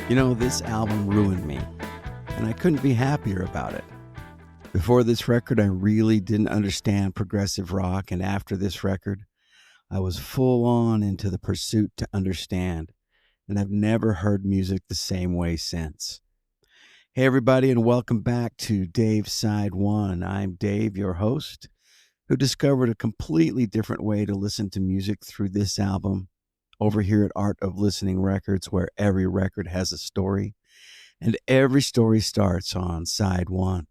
This album ruined me, and I couldn't be happier about it. Before this record, I really didn't understand progressive rock, and after this record, I was full on into the pursuit to understand, and I've never heard music the same way since. Hey, everybody, and welcome back to Dave's Side One. I'm Dave, your host, who discovered a completely different way to listen to music through this album over here at Art of Listening Records, where every record has a story, and every story starts on Side One.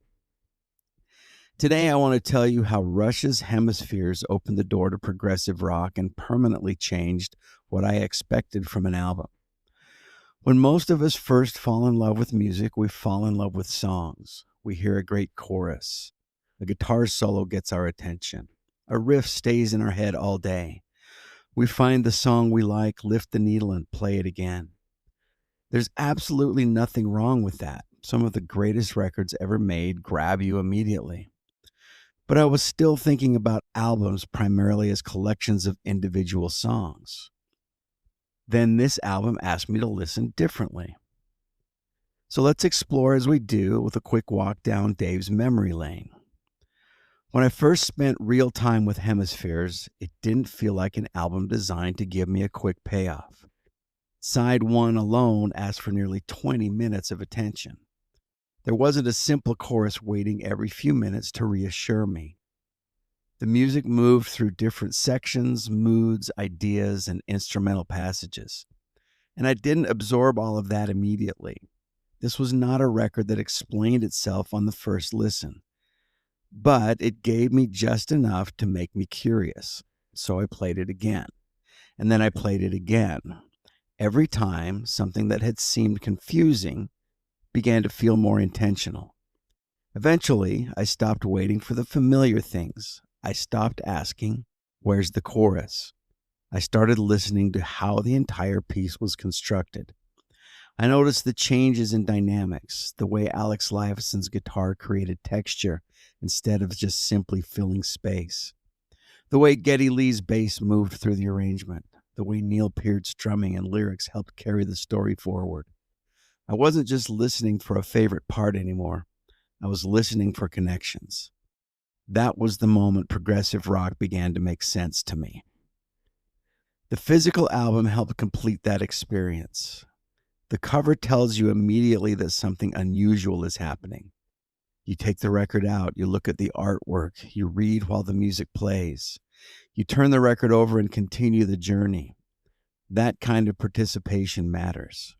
Today, I want to tell you how Rush's Hemispheres opened the door to progressive rock and permanently changed what I expected from an album. When most of us first fall in love with music, we fall in love with songs. We hear a great chorus. A guitar solo gets our attention. A riff stays in our head all day. We find the song we like, lift the needle, and play it again. There's absolutely nothing wrong with that. Some of the greatest records ever made grab you immediately. But I was still thinking about albums primarily as collections of individual songs. Then this album asked me to listen differently. So let's explore as we do with a quick walk down Dave's memory lane. When I first spent real time with Hemispheres, it didn't feel like an album designed to give me a quick payoff. Side one alone asked for nearly 20 minutes of attention. There wasn't a simple chorus waiting every few minutes to reassure me. The music moved through different sections, moods, ideas, and instrumental passages. And I didn't absorb all of that immediately. This was not a record that explained itself on the first listen. But it gave me just enough to make me curious. So I played it again. And then I played it again. Every time, something that had seemed confusing began to feel more intentional. Eventually, I stopped waiting for the familiar things. I stopped asking, where's the chorus? I started listening to how the entire piece was constructed. I noticed the changes in dynamics, the way Alex Lifeson's guitar created texture instead of just simply filling space. The way Geddy Lee's bass moved through the arrangement. The way Neil Peart's drumming and lyrics helped carry the story forward. I wasn't just listening for a favorite part anymore. I was listening for connections. That was the moment progressive rock began to make sense to me. The physical album helped complete that experience. The cover tells you immediately that something unusual is happening. You take the record out, you look at the artwork, you read while the music plays. You turn the record over and continue the journey. That kind of participation matters.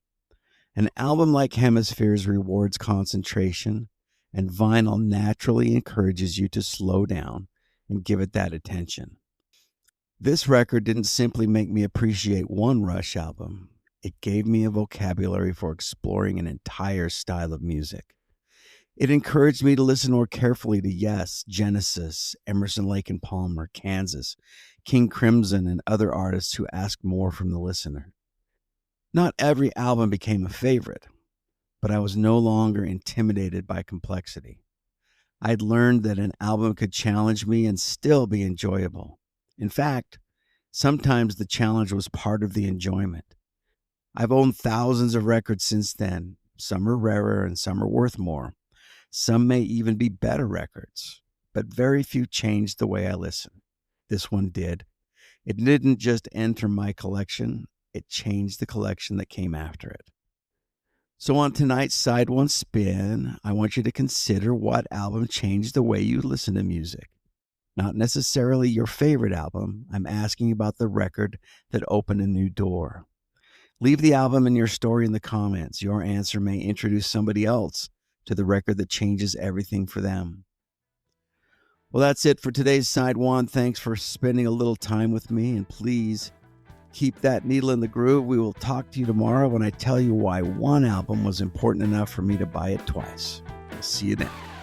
An album like Hemispheres rewards concentration, and vinyl naturally encourages you to slow down and give it that attention. This record didn't simply make me appreciate one Rush album. It gave me a vocabulary for exploring an entire style of music. It encouraged me to listen more carefully to Yes, Genesis, Emerson, Lake and Palmer, Kansas, King Crimson, and other artists who asked more from the listener. Not every album became a favorite, but I was no longer intimidated by complexity. I'd learned that an album could challenge me and still be enjoyable. In fact, sometimes the challenge was part of the enjoyment. I've owned thousands of records since then. Some are rarer and some are worth more. Some may even be better records, but very few changed the way I listen. This one did. It didn't just enter my collection, it changed the collection that came after it. So on tonight's Side One Spin, I want you to consider what album changed the way you listen to music. Not necessarily your favorite album. I'm asking about the record that opened a new door. Leave the album and your story in the comments. Your answer may introduce somebody else to the record that changes everything for them. Well, that's it for today's Side One. Thanks for spending a little time with me, and please keep that needle in the groove. We will talk to you tomorrow when I tell you why one album was important enough for me to buy it twice. See you then.